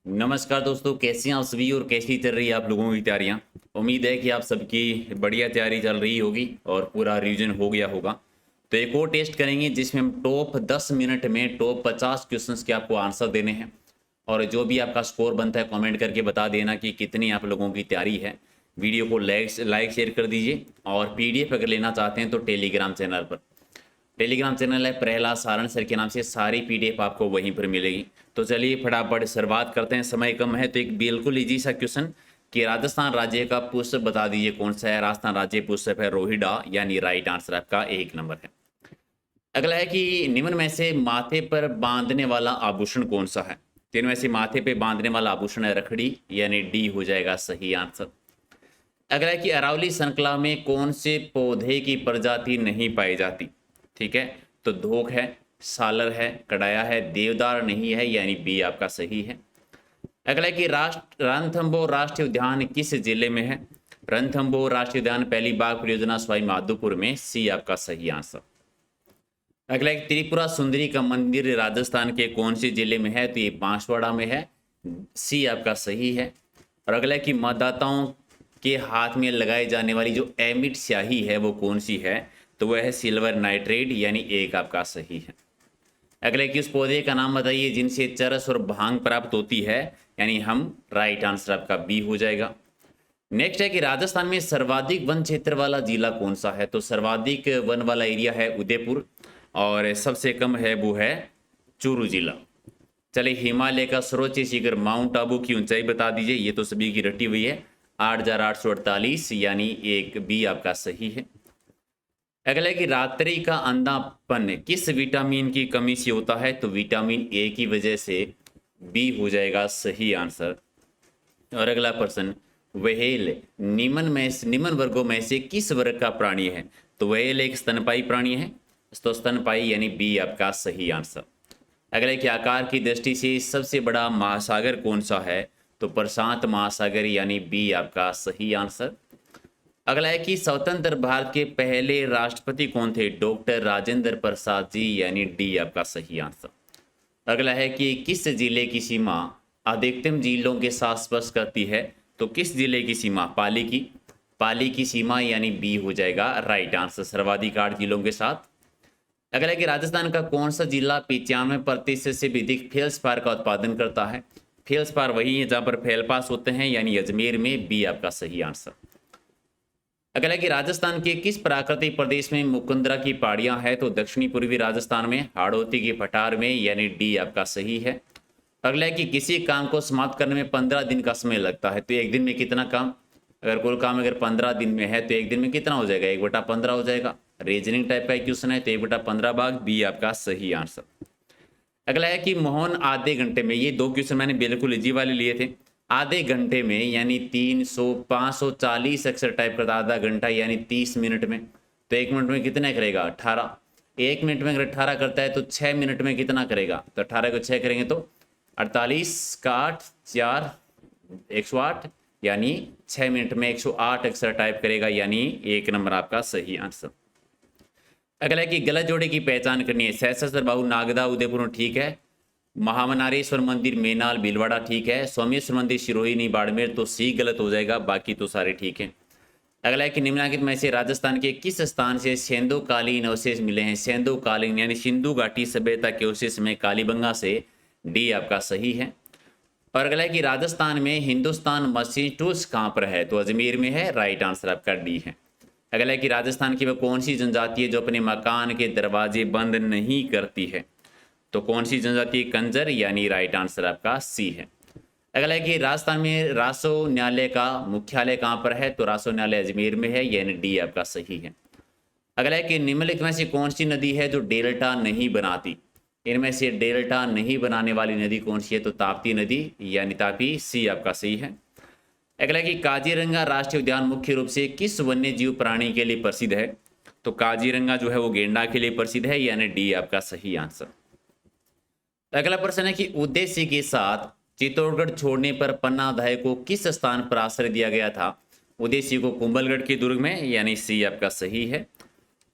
नमस्कार दोस्तों, कैसे हैं आप सभी और कैसी चल रही है आप लोगों की तैयारियां। उम्मीद है कि आप सबकी बढ़िया तैयारी चल रही होगी और पूरा रिवीजन हो गया होगा। तो एक और टेस्ट करेंगे जिसमें हम टॉप 10 मिनट में टॉप 50 क्वेश्चंस के आपको आंसर देने हैं। और जो भी आपका स्कोर बनता है कमेंट करके बता देना कि कितनी आप लोगों की तैयारी है। वीडियो को लाइक शेयर कर दीजिए और पीडीएफ अगर लेना चाहते हैं तो टेलीग्राम चैनल पर। टेलीग्राम चैनल है प्रहलाद सारण सर के नाम से, सारी पीडीएफ आपको वहीं पर मिलेगी। तो चलिए फटाफट शुरुआत करते हैं, समय कम है। तो एक बिल्कुल इजी सा क्वेश्चन कि राजस्थान राज्य का पुष्प बता दीजिए कौन सा है। राजस्थान राज्य पुष्प है रोहिडा, यानी राइट आंसर आपका 1 नंबर है। अगला है कि निम्न में से माथे पर बांधने वाला आभूषण कौन सा है। तो इनमें से माथे पे बांधने वाला आभूषण है रखड़ी, यानी डी हो जाएगा सही आंसर। अगला है कि अरावली श्रृंखला में कौन से पौधे की प्रजाति नहीं पाई जाती। ठीक है, तो धोक है, सालर है, कडाया है, देवदार नहीं है, यानी बी आपका सही है। अगला है कि रणथंभौर राष्ट्रीय उद्यान किस जिले में है। रणथंभौर राष्ट्रीय उद्यान पहली बाघ परियोजना सवाई माधोपुर में, सी आपका सही आंसर। अगला एक त्रिपुरा सुंदरी का मंदिर राजस्थान के कौन से जिले में है। तो ये बांसवाड़ा में है, सी आपका सही है। और अगला है कि मतदाताओं के हाथ में लगाई जाने वाली जो एमिट स्याही है वो कौन सी है। तो वह है सिल्वर नाइट्रेट, यानी एक आपका सही है। अगले कि उस पौधे का नाम बताइए जिनसे चरस और भांग प्राप्त होती है, यानी हम राइट आंसर आपका बी हो जाएगा। नेक्स्ट है कि राजस्थान में सर्वाधिक वन क्षेत्र वाला जिला कौन सा है। तो सर्वाधिक वन वाला एरिया है उदयपुर और सबसे कम है वो है चूरू जिला। चलिए हिमालय का सर्वोच्च शिखर माउंट आबू की ऊंचाई बता दीजिए। ये तो सभी की रटी हुई है, 8,848, यानी एक बी आपका सही है। अगला है कि रात्रि का अंधापन किस विटामिन की कमी से होता है। तो विटामिन ए की वजह से, बी हो जाएगा सही आंसर। और अगला प्रश्न, व्हेल निम्न वर्गों में से किस वर्ग का प्राणी है। तो व्हेल एक स्तनपायी प्राणी है, तो स्तनपायी यानी बी आपका सही आंसर। अगला कि आकार की दृष्टि से सबसे बड़ा महासागर कौन सा है। तो प्रशांत महासागर, यानी बी आपका सही आंसर। अगला है कि स्वतंत्र भारत के पहले राष्ट्रपति कौन थे। डॉक्टर राजेंद्र प्रसाद जी, यानी डी आपका सही आंसर। अगला है कि किस जिले की सीमा अधिकतम जिलों के साथ स्पर्श करती है। तो किस जिले की सीमा, पाली की सीमा, यानी बी हो जाएगा राइट आंसर, सर्वाधिक 8 जिलों के साथ। अगला है कि राजस्थान का कौन सा जिला 95% से भी अधिक फेल्सपार का उत्पादन करता है। फेल्सपार वही है जहां पर फेलपास होते हैं, यानी अजमेर में, बी आपका सही आंसर। अगला है कि राजस्थान के किस प्राकृतिक प्रदेश में मुकुंदरा की पहाड़ियां है। तो दक्षिणी पूर्वी राजस्थान में, हाड़ौती की पठार में, यानी डी आपका सही है। अगला है कि किसी काम को समाप्त करने में 15 दिन का समय लगता है। तो एक दिन में कितना काम, अगर कोई काम अगर 15 दिन में है तो एक दिन में कितना हो जाएगा, 1/15 हो जाएगा। रीजनिंग टाइप का क्वेश्चन है तो 1/15 भाग, बी आपका सही आंसर। अगला है कि मोहन आधे घंटे में, ये 2 क्वेश्चन मैंने बिल्कुल इजी वाले लिए थे। आधे घंटे में यानी 300 540 अक्सर टाइप करता, आधा घंटा यानी 30 मिनट में। तो 1 मिनट में कितना करेगा, 18। 1 मिनट में अगर 18 करता है तो 6 मिनट में कितना करेगा। तो 18 को 6 करेंगे तो 48 का 8 4 108, यानी 6 मिनट में 108 अक्सर टाइप करेगा, यानी 1 नंबर आपका सही आंसर। अगला है कि गलत जोड़े की पहचान करनी है। सहस्त्र बाहु नागदा उदयपुर, ठीक है। महामनारेश्वर मंदिर मेनाल भीलवाड़ा, ठीक है। सोमेश्वर मंदिर सिरोही बाड़मेर, तो सी गलत हो जाएगा, बाकी तो सारे ठीक हैं। अगला है कि निम्नलिखित में से राजस्थान के किस स्थान से सेंधु कालीन अवशेष मिले हैं। सेंधु कालीन यानी सिंधु घाटी सभ्यता के अवशेष में कालीबंगा से, डी आपका सही है। और अगला है कि राजस्थान में हिंदुस्तान मशीन टूल्स कहाँ पर है। तो अजमेर में है, राइट आंसर आपका डी है। अगला है कि राजस्थान की वह कौन सी जनजाति है जो अपने मकान के दरवाजे बंद नहीं करती है। तो कौन सी जनजाति, कंजर, यानी राइट आंसर आपका सी है। अगला है कि राजस्थान में रासो न्यायालय का मुख्यालय कहाँ पर है। तो रासो न्यायालय अजमेर में है, यानी डी आपका सही है। अगला है कि निम्नलिखित में से कौन सी नदी है जो डेल्टा नहीं बनाती। इनमें से डेल्टा नहीं बनाने वाली नदी कौन सी है। तो ताप्ती नदी, यानी तापी, सी आपका सही है। अगला है कि काजीरंगा राष्ट्रीय उद्यान मुख्य रूप से किस वन्य जीव प्राणी के लिए प्रसिद्ध है। तो काजीरंगा जो है वो गेंडा के लिए प्रसिद्ध है, यानी डी आपका सही आंसर। अगला प्रश्न है कि उद्देश्य के साथ चित्तौड़गढ़ छोड़ने पर पन्नाधाय को किस स्थान पर आश्रय दिया गया था। उद्देश्य को कुंभलगढ़ के दुर्ग में, यानी सी आपका सही है।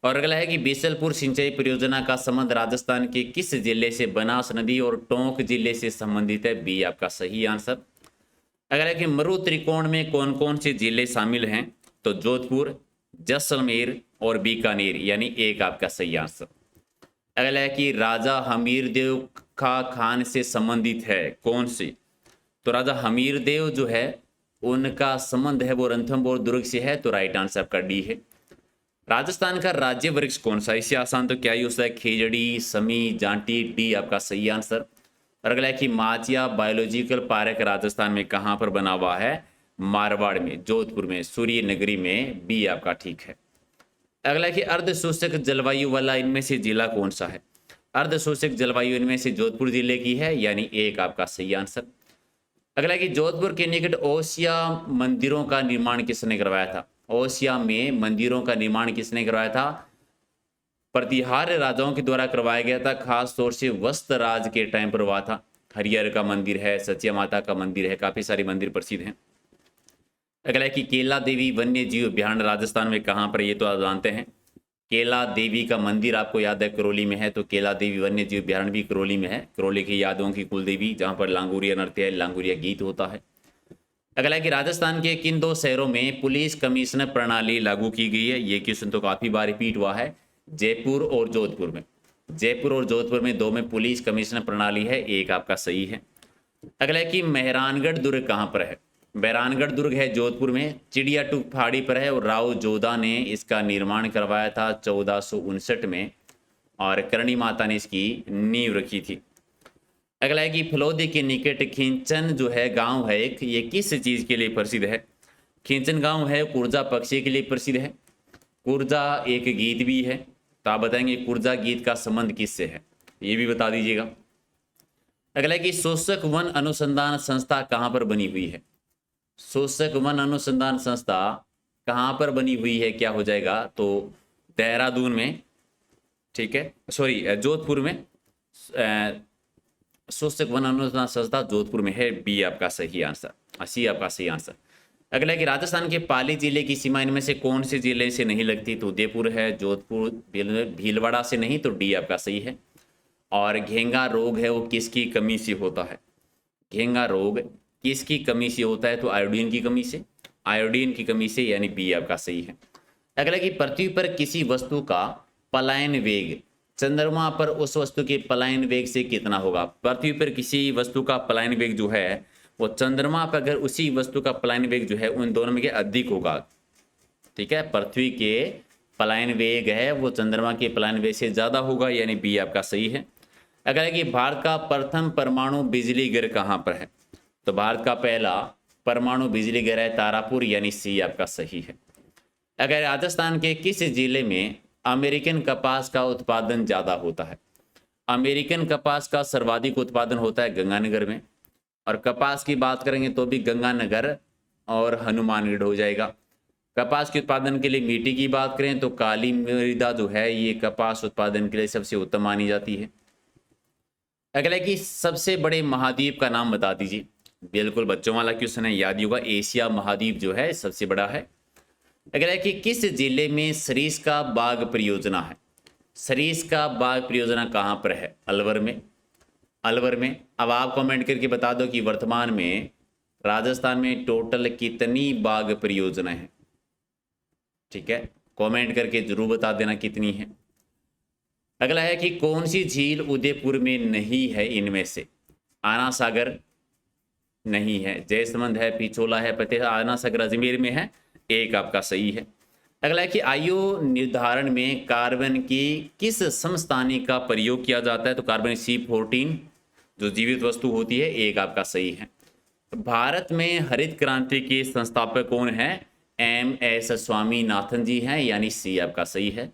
और अगला है कि बीसलपुर सिंचाई परियोजना का संबंध राजस्थान के किस जिले से बनास नदी और टोंक जिले से संबंधित है? बी आपका सही आंसर। अगला है कि मरु त्रिकोण में कौन कौन से जिले शामिल हैं? तो जोधपुर, जैसलमेर और बीकानेर, यानी एक आपका सही आंसर। अगला है कि राजा हमीरदेव का खान से संबंधित है कौन से? तो राजा हमीरदेव जो है उनका संबंध है वो रणथंभौर दुर्ग से है, तो राइट आंसर आपका डी है। राजस्थान का राज्य वृक्ष कौन सा? इससे आसान तो क्या ही हो सकता है, खेजड़ी, समी, जांटी, डी आपका सही आंसर। और अगला है कि माचिया बायोलॉजिकल पार्क राजस्थान में कहाँ पर बना हुआ है? मारवाड़ में, जोधपुर में, सूर्य नगरी में, बी आपका ठीक है। अगला है कि अर्ध शुष्क जलवायु वाला इनमें से जिला कौन सा है? अर्ध शुष्क जलवायु इनमें से जोधपुर जिले की है, यानी एक आपका सही आंसर। अगला है कि जोधपुर के निकट ओसिया मंदिरों का निर्माण किसने करवाया था? ओसिया में मंदिरों का निर्माण किसने करवाया था? प्रतिहार राजाओं के द्वारा करवाया गया था, खास तौर से वस्त्र राज के टाइम पर हुआ था। हरिहर का मंदिर है, सचिया माता का मंदिर है, काफी सारे मंदिर प्रसिद्ध हैं। अगला है कि केला देवी वन्य जीव अभ्यारण्य राजस्थान में कहाँ पर? ये तो आप जानते हैं, केला देवी का मंदिर आपको याद है करौली में है, तो केला देवी वन्य जीव अभ्यारण्य भी करौली में है। करौली की यादों की कुल देवी, जहाँ पर लांगुरिया नृत्य, लांगुरिया गीत होता है। अगला है कि राजस्थान के किन दो शहरों में पुलिस कमिश्नर प्रणाली लागू की गई है? ये क्वेश्चन तो काफी बार रिपीट हुआ है, जयपुर और जोधपुर में। जयपुर और जोधपुर में दो में पुलिस कमिश्नर प्रणाली है, एक आपका सही है। अगला है कि मेहरानगढ़ दुर्ग कहाँ पर है? मेहरानगढ़ दुर्ग है जोधपुर में, चिड़िया टूक पहाड़ी पर है, और राव जोधा ने इसका निर्माण करवाया था 1459 में, और करणी माता ने इसकी नींव रखी थी। अगला है कि फलोदी के निकट खिंचन जो है गांव है एक, ये किस चीज के लिए प्रसिद्ध है? खिंचन गांव है कुर्जा पक्षी के लिए प्रसिद्ध है। कुर्जा एक गीत भी है, तो आप बताएंगे कुर्जा गीत का संबंध किससे है, ये भी बता दीजिएगा। अगला है कि शोषक वन अनुसंधान संस्था कहाँ पर बनी हुई है? शोषक वन अनुसंधान संस्था कहाँ पर बनी हुई है, क्या हो जाएगा? तो देहरादून में, ठीक है, सॉरी जोधपुर में। शोषक वन अनुसंधान संस्था जोधपुर में है, बी आपका सही आंसर, सी आपका सही आंसर। अगला है कि राजस्थान के पाली जिले की सीमा इनमें से कौन से जिले से नहीं लगती? तो उदयपुर है, जोधपुर, भीलवाड़ा से नहीं, तो डी आपका सही है। और घेंगा रोग है वो किसकी कमी से होता है? घेंगा रोग किसकी कमी से होता है? तो आयोडीन की कमी से, आयोडीन की कमी से, यानी बी आपका सही है। अगला कि पृथ्वी पर किसी वस्तु का पलायन वेग चंद्रमा पर उस वस्तु के पलायन वेग से कितना होगा? पृथ्वी पर किसी वस्तु का पलायन वेग जो है वो चंद्रमा पर अगर उसी वस्तु का पलायन वेग जो है उन दोनों में के अधिक होगा, ठीक है। पृथ्वी के पलायन वेग है वो चंद्रमा के पलायन वेग से ज्यादा होगा, यानी बी आपका सही है। अगर है कि भारत का प्रथम परमाणु बिजली घर कहाँ पर है? तो भारत का पहला परमाणु बिजली घर है तारापुर, यानी सी आपका सही है। अगर राजस्थान के किस जिले में अमेरिकन कपास का उत्पादन ज्यादा होता है? अमेरिकन कपास का सर्वाधिक उत्पादन होता है गंगानगर में, और कपास की बात करेंगे तो भी गंगानगर और हनुमानगढ़ हो जाएगा। कपास के उत्पादन के लिए मिट्टी की बात करें तो काली मृदा जो है ये कपास उत्पादन के लिए सबसे उत्तम मानी जाती है। अगला कि सबसे बड़े महाद्वीप का नाम बता दीजिए। बिल्कुल बच्चों वाला क्वेश्चन है, याद ही होगा, एशिया महाद्वीप जो है सबसे बड़ा है। अगला कि किस जिले में सरिस्का बाग परियोजना है? सरिस्का बाग परियोजना कहाँ पर है? अलवर में, अलवर में। अब आप कमेंट करके बता दो कि वर्तमान में राजस्थान में टोटल कितनी बाग परियोजना है, ठीक है, कमेंट करके जरूर बता देना कितनी है। अगला है कि कौन सी झील उदयपुर में नहीं है इनमें से? आना सागर नहीं है, जयसमंद है, पिछोला है, फतेह, आना सागर अजमेर में है, एक आपका सही है। अगला है कि आयु निर्धारण में कार्बन की किस समस्थानी का प्रयोग किया जाता है? तो कार्बन C14 जो जीवित वस्तु होती है, एक आपका सही है। भारत में हरित क्रांति के संस्थापक कौन है? MS स्वामीनाथन जी हैं, यानी सी आपका सही है।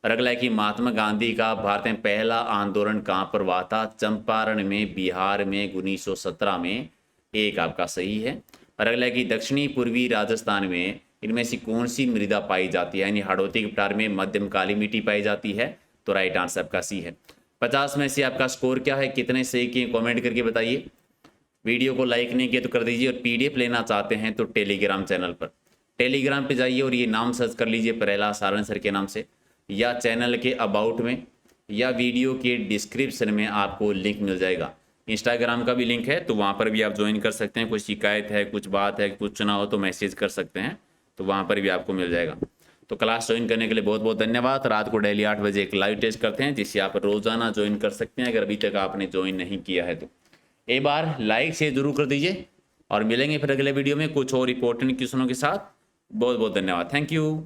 और अगला है कि महात्मा गांधी का भारत में पहला आंदोलन कहाँ पर हुआ था? चंपारण में, बिहार में, 1917 में, एक आपका सही है। और अगला है कि दक्षिणी पूर्वी राजस्थान में इनमें से कौन सी मृदा पाई जाती है? यानी हाड़ौती के पठार में मध्यम काली मिट्टी पाई जाती है, तो राइट आंसर आपका सी है। 50 में से आपका स्कोर क्या है, कितने सही किए कमेंट करके बताइए। वीडियो को लाइक नहीं किया तो कर दीजिए, और PDF लेना चाहते हैं तो टेलीग्राम चैनल पर, टेलीग्राम पे जाइए और ये नाम सर्च कर लीजिए प्रहलाद सारण सर के नाम से, या चैनल के अबाउट में या वीडियो के डिस्क्रिप्शन में आपको लिंक मिल जाएगा। इंस्टाग्राम का भी लिंक है, तो वहाँ पर भी आप ज्वाइन कर सकते हैं। कुछ शिकायत है, कुछ बात है, कुछ चुना हो तो मैसेज कर सकते हैं, तो वहाँ पर भी आपको मिल जाएगा। तो क्लास ज्वाइन करने के लिए बहुत बहुत धन्यवाद। रात को डेली 8 बजे एक लाइव टेस्ट करते हैं, जिससे आप रोज़ाना ज्वाइन कर सकते हैं अगर अभी तक आपने ज्वाइन नहीं किया है तो। एक बार लाइक शेयर जरूर कर दीजिए और मिलेंगे फिर अगले वीडियो में कुछ और इंपॉर्टेंट क्वेश्चनों के साथ। बहुत बहुत धन्यवाद। Thank you.